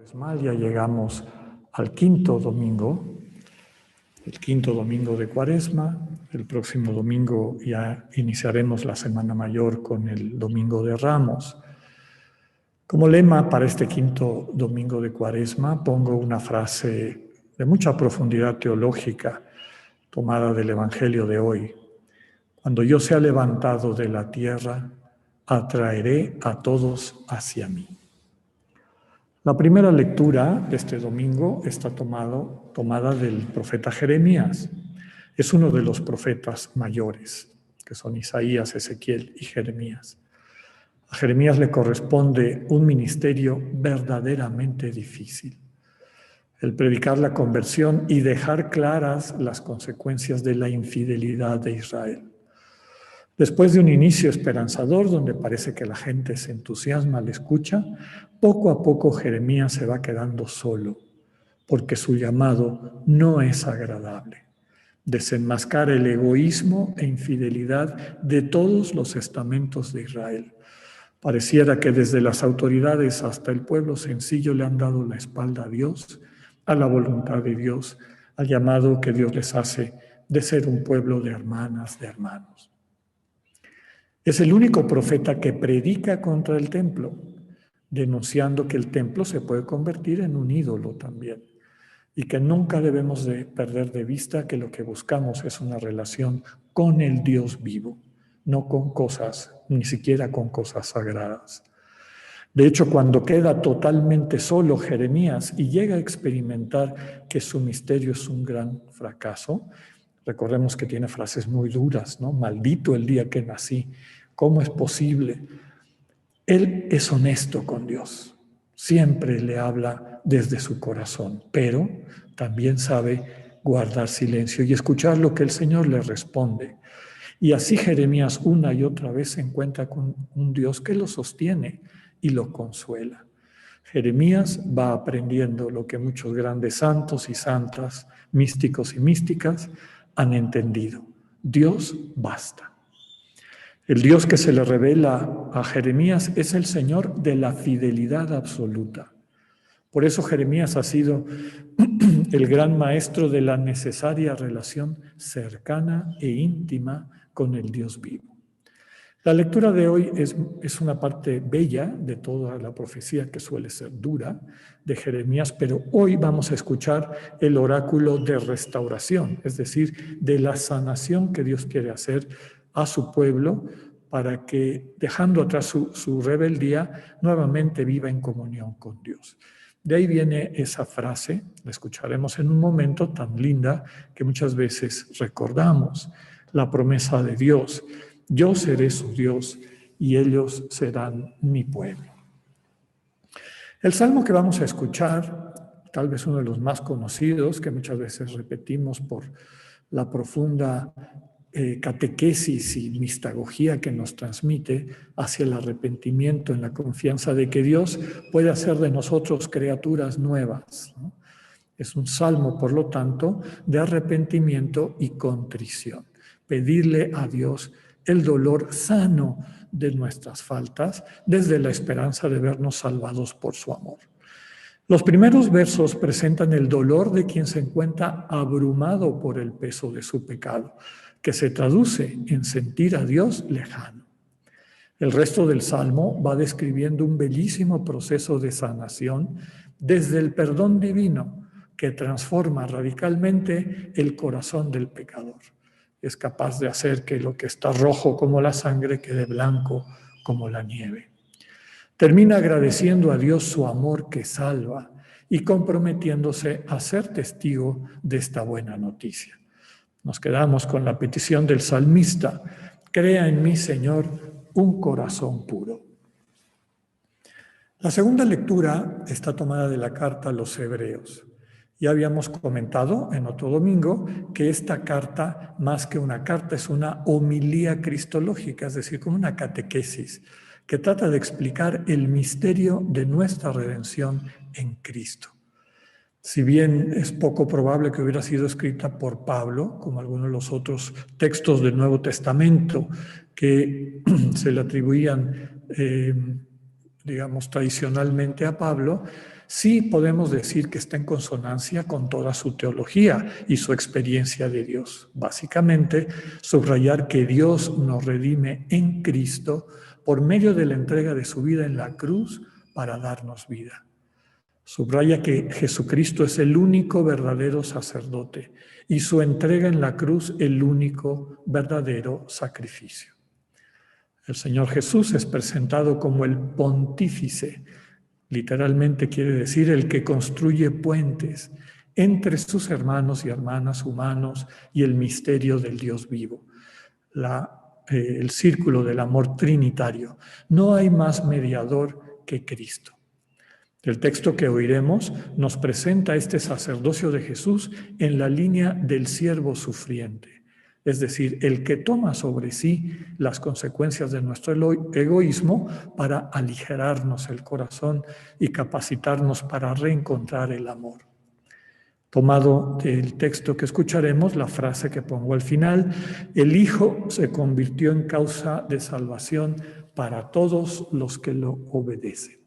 Cuaresmal, ya llegamos al quinto domingo, el quinto domingo de Cuaresma. El próximo domingo ya iniciaremos la Semana Mayor con el Domingo de Ramos. Como lema para este quinto domingo de Cuaresma pongo una frase de mucha profundidad teológica tomada del Evangelio de hoy. Cuando yo sea levantado de la tierra, atraeré a todos hacia mí. La primera lectura de este domingo está tomada del profeta Jeremías. Es uno de los profetas mayores, que son Isaías, Ezequiel y Jeremías. A Jeremías le corresponde un ministerio verdaderamente difícil: el predicar la conversión y dejar claras las consecuencias de la infidelidad de Israel. Después de un inicio esperanzador, donde parece que la gente se entusiasma al escucha, poco a poco Jeremías se va quedando solo, porque su llamado no es agradable. Desenmascar el egoísmo e infidelidad de todos los estamentos de Israel. Pareciera que desde las autoridades hasta el pueblo sencillo le han dado la espalda a Dios, a la voluntad de Dios, al llamado que Dios les hace de ser un pueblo de hermanas, de hermanos. Es el único profeta que predica contra el templo, denunciando que el templo se puede convertir en un ídolo también, y que nunca debemos de perder de vista que lo que buscamos es una relación con el Dios vivo, no con cosas, ni siquiera con cosas sagradas. De hecho, cuando queda totalmente solo Jeremías y llega a experimentar que su misterio es un gran fracaso, recordemos que tiene frases muy duras, ¿no? Maldito el día que nací, ¿cómo es posible? Él es honesto con Dios, siempre le habla desde su corazón, pero también sabe guardar silencio y escuchar lo que el Señor le responde. Y así Jeremías una y otra vez se encuentra con un Dios que lo sostiene y lo consuela. Jeremías va aprendiendo lo que muchos grandes santos y santas, místicos y místicas han entendido: Dios basta. El Dios que se le revela a Jeremías es el Señor de la fidelidad absoluta. Por eso Jeremías ha sido el gran maestro de la necesaria relación cercana e íntima con el Dios vivo. La lectura de hoy es una parte bella de toda la profecía, que suele ser dura, de Jeremías, pero hoy vamos a escuchar el oráculo de restauración, es decir, de la sanación que Dios quiere hacer a su pueblo para que, dejando atrás su rebeldía, nuevamente viva en comunión con Dios. De ahí viene esa frase, la escucharemos en un momento, tan linda que muchas veces recordamos, la promesa de Dios: yo seré su Dios y ellos serán mi pueblo. El salmo que vamos a escuchar, tal vez uno de los más conocidos, que muchas veces repetimos por la profunda catequesis y mistagogía que nos transmite hacia el arrepentimiento, en la confianza de que Dios puede hacer de nosotros criaturas nuevas, ¿no? Es un salmo, por lo tanto, de arrepentimiento y contrición. Pedirle a Dios el dolor sano de nuestras faltas, desde la esperanza de vernos salvados por su amor. Los primeros versos presentan el dolor de quien se encuentra abrumado por el peso de su pecado, que se traduce en sentir a Dios lejano. El resto del salmo va describiendo un bellísimo proceso de sanación desde el perdón divino, que transforma radicalmente el corazón del pecador. Es capaz de hacer que lo que está rojo como la sangre quede blanco como la nieve. Termina agradeciendo a Dios su amor que salva y comprometiéndose a ser testigo de esta buena noticia. Nos quedamos con la petición del salmista: crea en mí, Señor, un corazón puro. La segunda lectura está tomada de la carta a los Hebreos. Ya habíamos comentado en otro domingo que esta carta, más que una carta, es una homilía cristológica, es decir, como una catequesis, que trata de explicar el misterio de nuestra redención en Cristo. Si bien es poco probable que hubiera sido escrita por Pablo, como algunos de los otros textos del Nuevo Testamento que se le atribuían, tradicionalmente a Pablo, Sí podemos decir que está en consonancia con toda su teología y su experiencia de Dios. Básicamente, subrayar que Dios nos redime en Cristo por medio de la entrega de su vida en la cruz para darnos vida. Subraya que Jesucristo es el único verdadero sacerdote y su entrega en la cruz el único verdadero sacrificio. El Señor Jesús es presentado como el pontífice. Literalmente quiere decir el que construye puentes entre sus hermanos y hermanas humanos y el misterio del Dios vivo. El círculo del amor trinitario. No hay más mediador que Cristo. El texto que oiremos nos presenta este sacerdocio de Jesús en la línea del siervo sufriente, es decir, el que toma sobre sí las consecuencias de nuestro egoísmo para aligerarnos el corazón y capacitarnos para reencontrar el amor. Tomado del texto que escucharemos, la frase que pongo al final, el Hijo se convirtió en causa de salvación para todos los que lo obedecen.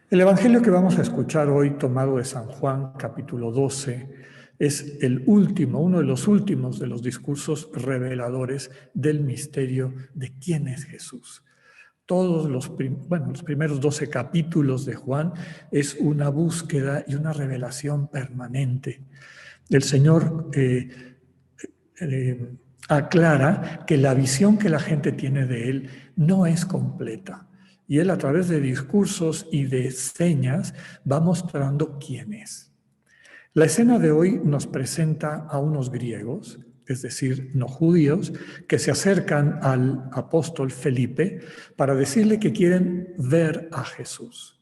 El Evangelio que vamos a escuchar hoy, tomado de San Juan, capítulo 12, es el último, uno de los últimos de los discursos reveladores del misterio de quién es Jesús. Todos los primeros 12 capítulos de Juan es una búsqueda y una revelación permanente. El Señor aclara que la visión que la gente tiene de Él no es completa. Y Él, a través de discursos y de señas, va mostrando quién es. La escena de hoy nos presenta a unos griegos, es decir, no judíos, que se acercan al apóstol Felipe para decirle que quieren ver a Jesús.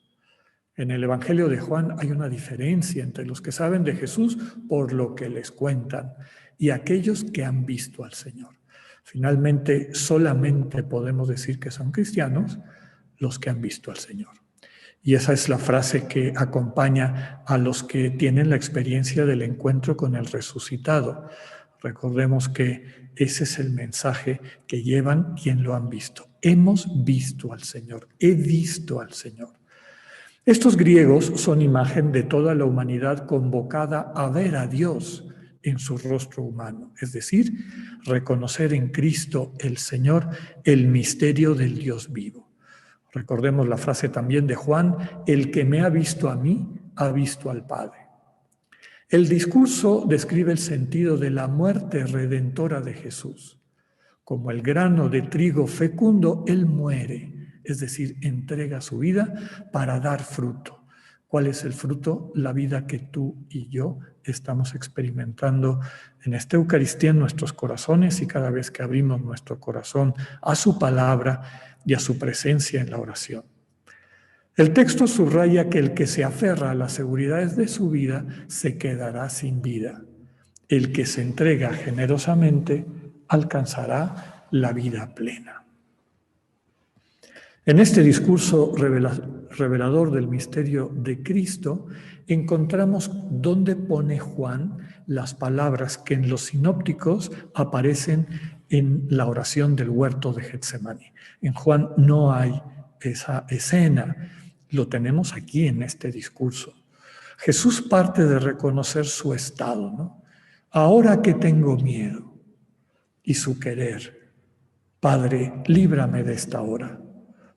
En el Evangelio de Juan hay una diferencia entre los que saben de Jesús por lo que les cuentan y aquellos que han visto al Señor. Finalmente, solamente podemos decir que son cristianos los que han visto al Señor. Y esa es la frase que acompaña a los que tienen la experiencia del encuentro con el resucitado. Recordemos que ese es el mensaje que llevan quien lo han visto. Hemos visto al Señor, he visto al Señor. Estos griegos son imagen de toda la humanidad convocada a ver a Dios en su rostro humano, es decir, reconocer en Cristo el Señor el misterio del Dios vivo. Recordemos la frase también de Juan, el que me ha visto a mí, ha visto al Padre. El discurso describe el sentido de la muerte redentora de Jesús. Como el grano de trigo fecundo, Él muere, es decir, entrega su vida para dar fruto. ¿Cuál es el fruto? La vida que tú y yo estamos experimentando en esta Eucaristía en nuestros corazones y cada vez que abrimos nuestro corazón a su palabra y a su presencia en la oración. El texto subraya que el que se aferra a las seguridades de su vida se quedará sin vida. El que se entrega generosamente alcanzará la vida plena. En este discurso revelador del misterio de Cristo, encontramos dónde pone Juan las palabras que en los sinópticos aparecen en la oración del huerto de Getsemaní. En Juan no hay esa escena, lo tenemos aquí en este discurso. Jesús parte de reconocer su estado, ¿no? Ahora que tengo miedo, y su querer, Padre, líbrame de esta hora.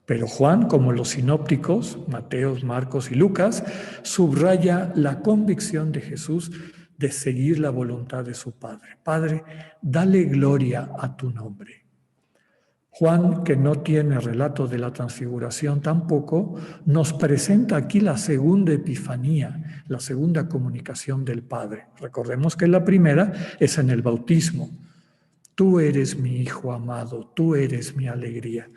Pero Juan, como los sinópticos, Mateo, Marcos y Lucas, subraya la convicción de Jesús de seguir la voluntad de su Padre. Padre, dale gloria a tu nombre. Juan, que no tiene relato de la transfiguración tampoco, nos presenta aquí la segunda epifanía, la segunda comunicación del Padre. Recordemos que la primera es en el bautismo. Tú eres mi Hijo amado, tú eres mi alegría.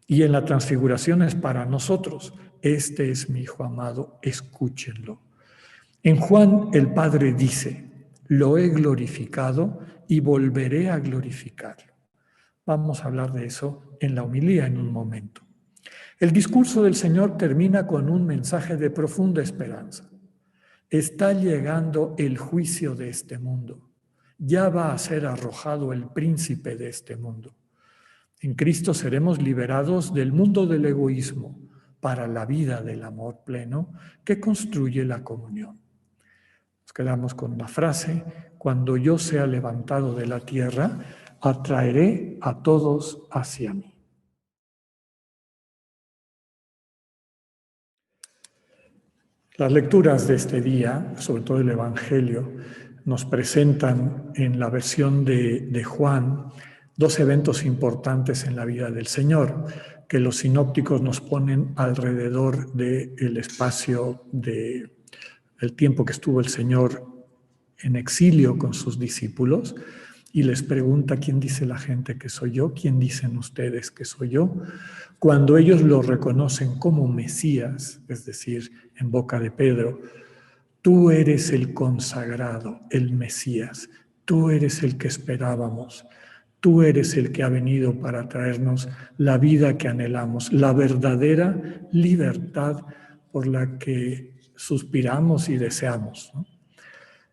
Y en la transfiguración es para nosotros. Este es mi Hijo amado, escúchenlo. En Juan el Padre dice, lo he glorificado y volveré a glorificarlo. Vamos a hablar de eso en la homilía en un momento. El discurso del Señor termina con un mensaje de profunda esperanza. Está llegando el juicio de este mundo. Ya va a ser arrojado el príncipe de este mundo. En Cristo seremos liberados del mundo del egoísmo para la vida del amor pleno que construye la comunión. Nos quedamos con la frase: cuando yo sea levantado de la tierra, atraeré a todos hacia mí. Las lecturas de este día, sobre todo el Evangelio, nos presentan en la versión de Juan dos eventos importantes en la vida del Señor, que los sinópticos nos ponen alrededor del espacio del tiempo que estuvo el Señor en exilio con sus discípulos, y les pregunta: ¿quién dice la gente que soy yo? ¿Quién dicen ustedes que soy yo? Cuando ellos lo reconocen como Mesías, es decir, en boca de Pedro: tú eres el consagrado, el Mesías, tú eres el que esperábamos, tú eres el que ha venido para traernos la vida que anhelamos, la verdadera libertad por la que suspiramos y deseamos, ¿no?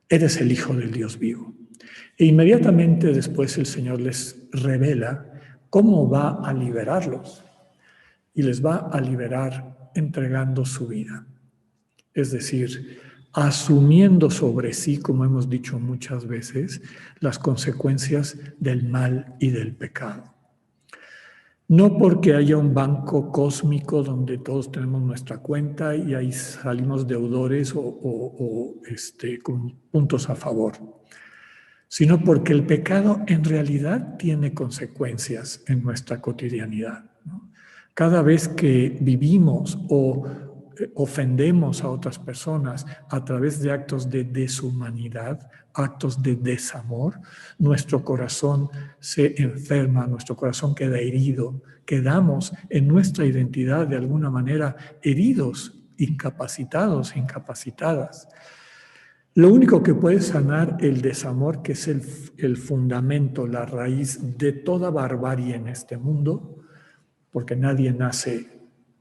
Eres el Hijo del Dios vivo. E inmediatamente después el Señor les revela cómo va a liberarlos. Y les va a liberar entregando su vida. Es decir, asumiendo sobre sí, como hemos dicho muchas veces, las consecuencias del mal y del pecado. No porque haya un banco cósmico donde todos tenemos nuestra cuenta y ahí salimos deudores o con puntos a favor, sino porque el pecado en realidad tiene consecuencias en nuestra cotidianidad, ¿no? Cada vez que vivimos o ofendemos a otras personas a través de actos de deshumanidad, actos de desamor, nuestro corazón se enferma, nuestro corazón queda herido, quedamos en nuestra identidad de alguna manera heridos, incapacitados, incapacitadas. Lo único que puede sanar el desamor, que es el fundamento, la raíz de toda barbarie en este mundo, porque nadie nace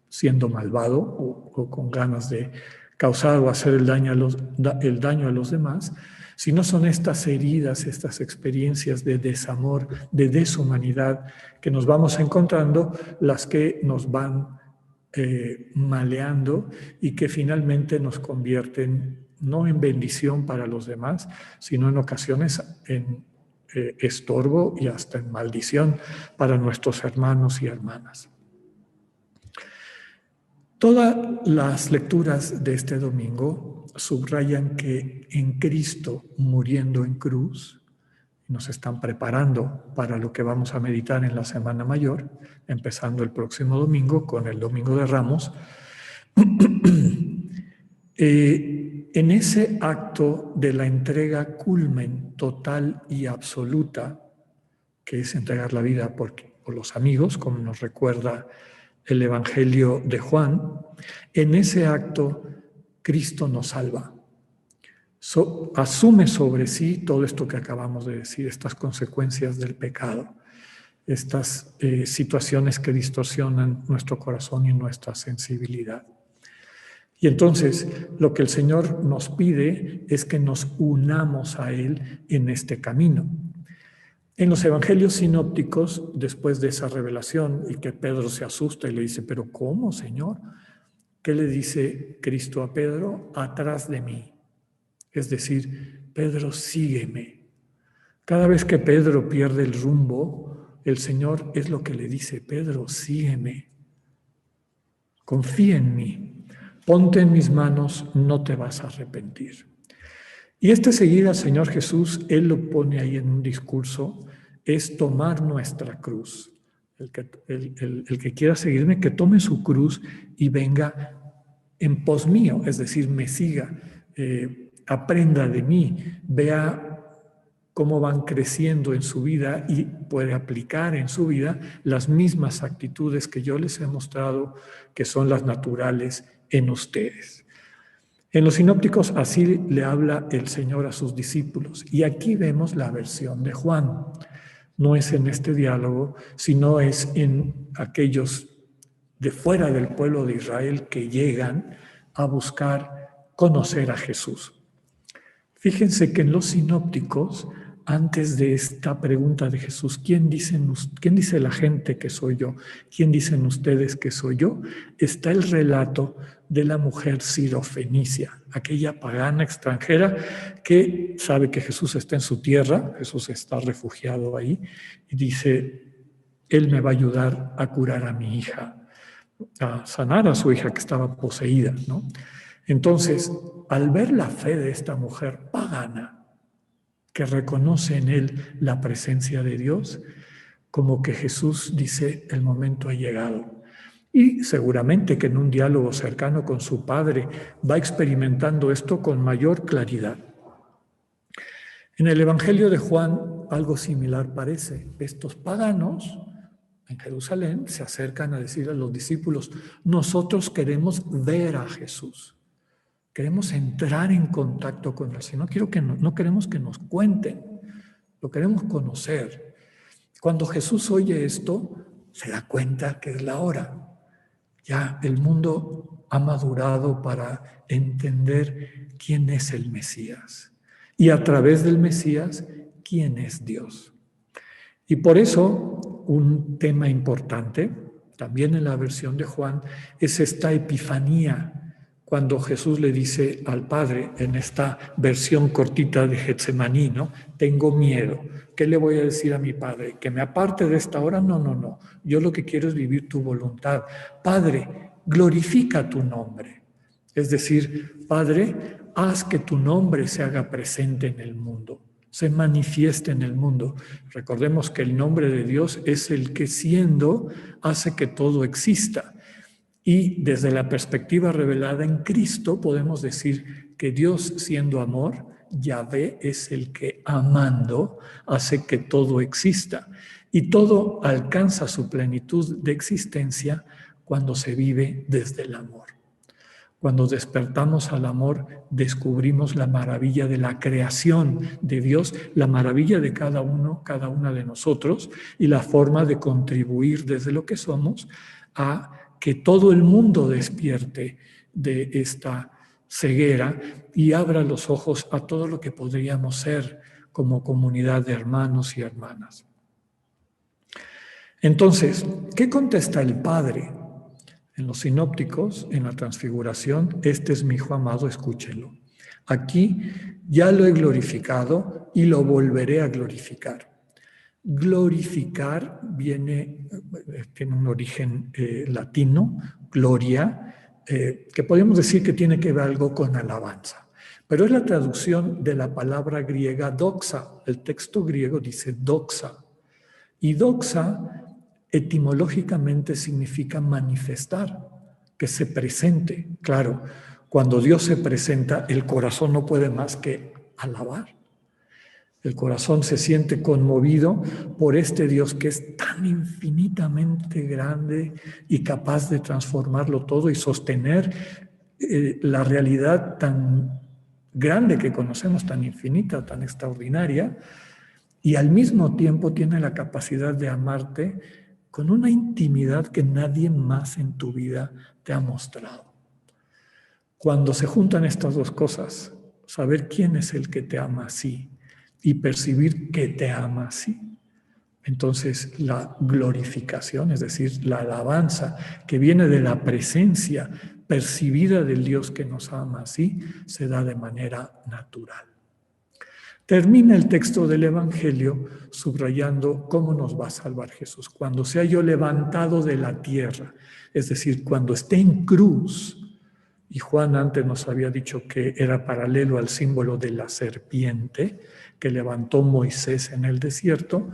siendo malvado o con ganas de causar o hacer el daño a los demás, sino son estas heridas, estas experiencias de desamor, de deshumanidad que nos vamos encontrando, las que nos van maleando y que finalmente nos convierten no en bendición para los demás, sino en ocasiones en estorbo y hasta en maldición para nuestros hermanos y hermanas. Todas las lecturas de este domingo subrayan que en Cristo muriendo en cruz nos están preparando para lo que vamos a meditar en la Semana Mayor, empezando el próximo domingo con el Domingo de Ramos. En ese acto de la entrega culmen total y absoluta, que es entregar la vida por los amigos, como nos recuerda el Evangelio de Juan, en ese acto Cristo nos salva. Asume sobre sí todo esto que acabamos de decir, estas consecuencias del pecado, estas situaciones que distorsionan nuestro corazón y nuestra sensibilidad. Y entonces lo que el Señor nos pide es que nos unamos a Él en este camino. En los evangelios sinópticos, después de esa revelación y que Pedro se asusta y le dice: ¿pero cómo, Señor? ¿Qué le dice Cristo a Pedro? Atrás de mí. Es decir, Pedro, sígueme. Cada vez que Pedro pierde el rumbo, el Señor es lo que le dice: Pedro, sígueme. Confía en mí. Ponte en mis manos, no te vas a arrepentir. Y seguir al Señor Jesús, Él lo pone ahí en un discurso, es tomar nuestra cruz. El que quiera seguirme, que tome su cruz y venga en pos mío, es decir, me siga, aprenda de mí, vea cómo van creciendo en su vida y puede aplicar en su vida las mismas actitudes que yo les he mostrado que son las naturales en ustedes. En los sinópticos así le habla el Señor a sus discípulos. Y aquí vemos la versión de Juan. No es en este diálogo, sino es en aquellos de fuera del pueblo de Israel que llegan a buscar conocer a Jesús. Fíjense que en los sinópticos antes de esta pregunta de Jesús, ¿quién dice la gente que soy yo? ¿Quién dicen ustedes que soy yo? Está el relato de la mujer sirofenicia, aquella pagana extranjera que sabe que Jesús está en su tierra, Jesús está refugiado ahí, y dice, Él me va a ayudar a curar a mi hija, a sanar a su hija que estaba poseída, ¿no? Entonces, al ver la fe de esta mujer pagana, que reconoce en él la presencia de Dios, como que Jesús dice, el momento ha llegado. Y seguramente que en un diálogo cercano con su padre va experimentando esto con mayor claridad. En el Evangelio de Juan algo similar parece. Estos paganos en Jerusalén se acercan a decir a los discípulos, nosotros queremos ver a Jesús. Queremos entrar en contacto con Él. Si no, no queremos que nos cuenten, lo queremos conocer. Cuando Jesús oye esto, se da cuenta que es la hora. Ya el mundo ha madurado para entender quién es el Mesías. Y a través del Mesías, quién es Dios. Y por eso, un tema importante, también en la versión de Juan, es esta epifanía, cuando Jesús le dice al Padre, en esta versión cortita de Getsemaní, ¿no? Tengo miedo. ¿Qué le voy a decir a mi Padre? ¿Que me aparte de esta hora? No, no, no. Yo lo que quiero es vivir tu voluntad. Padre, glorifica tu nombre. Es decir, Padre, haz que tu nombre se haga presente en el mundo, se manifieste en el mundo. Recordemos que el nombre de Dios es el que siendo hace que todo exista. Y desde la perspectiva revelada en Cristo podemos decir que Dios siendo amor, Yahvé es el que amando hace que todo exista. Y todo alcanza su plenitud de existencia cuando se vive desde el amor. Cuando despertamos al amor, descubrimos la maravilla de la creación de Dios, la maravilla de cada uno, cada una de nosotros y la forma de contribuir desde lo que somos a que todo el mundo despierte de esta ceguera y abra los ojos a todo lo que podríamos ser como comunidad de hermanos y hermanas. Entonces, ¿qué contesta el Padre? En los sinópticos, en la transfiguración, este es mi Hijo amado, escúchenlo. Aquí ya lo he glorificado y lo volveré a glorificar. Glorificar tiene un origen latino, gloria, que podemos decir que tiene que ver algo con alabanza. Pero es la traducción de la palabra griega doxa. El texto griego dice doxa. Y doxa etimológicamente significa manifestar, que se presente. Claro, cuando Dios se presenta, el corazón no puede más que alabar. El corazón se siente conmovido por este Dios que es tan infinitamente grande y capaz de transformarlo todo y sostener la realidad tan grande que conocemos, tan infinita, tan extraordinaria, y al mismo tiempo tiene la capacidad de amarte con una intimidad que nadie más en tu vida te ha mostrado. Cuando se juntan estas dos cosas, saber quién es el que te ama así y percibir que te ama así, entonces la glorificación, es decir, la alabanza que viene de la presencia percibida del Dios que nos ama así, se da de manera natural. Termina el texto del Evangelio subrayando cómo nos va a salvar Jesús. Cuando sea yo levantado de la tierra, es decir, cuando esté en cruz, y Juan antes nos había dicho que era paralelo al símbolo de la serpiente que levantó Moisés en el desierto,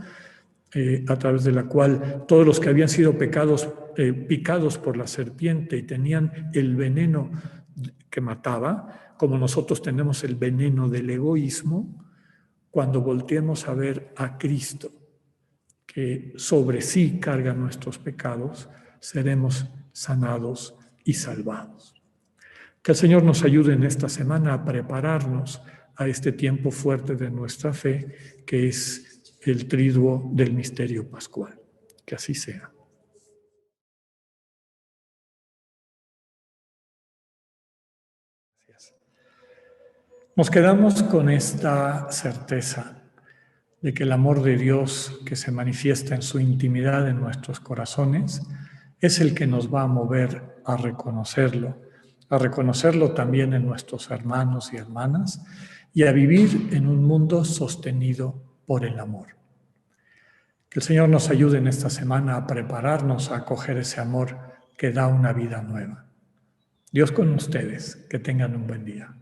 a través de la cual todos los que habían sido picados por la serpiente y tenían el veneno que mataba, como nosotros tenemos el veneno del egoísmo, cuando volteemos a ver a Cristo, que sobre sí carga nuestros pecados, seremos sanados y salvados. Que el Señor nos ayude en esta semana a prepararnos a este tiempo fuerte de nuestra fe, que es el triduo del misterio pascual. Que así sea. Gracias. Nos quedamos con esta certeza. de que el amor de Dios que se manifiesta en su intimidad en nuestros corazones es el que nos va a mover a reconocerlo también en nuestros hermanos y hermanas y a vivir en un mundo sostenido por el amor. Que el Señor nos ayude en esta semana a prepararnos a acoger ese amor que da una vida nueva. Dios con ustedes, que tengan un buen día.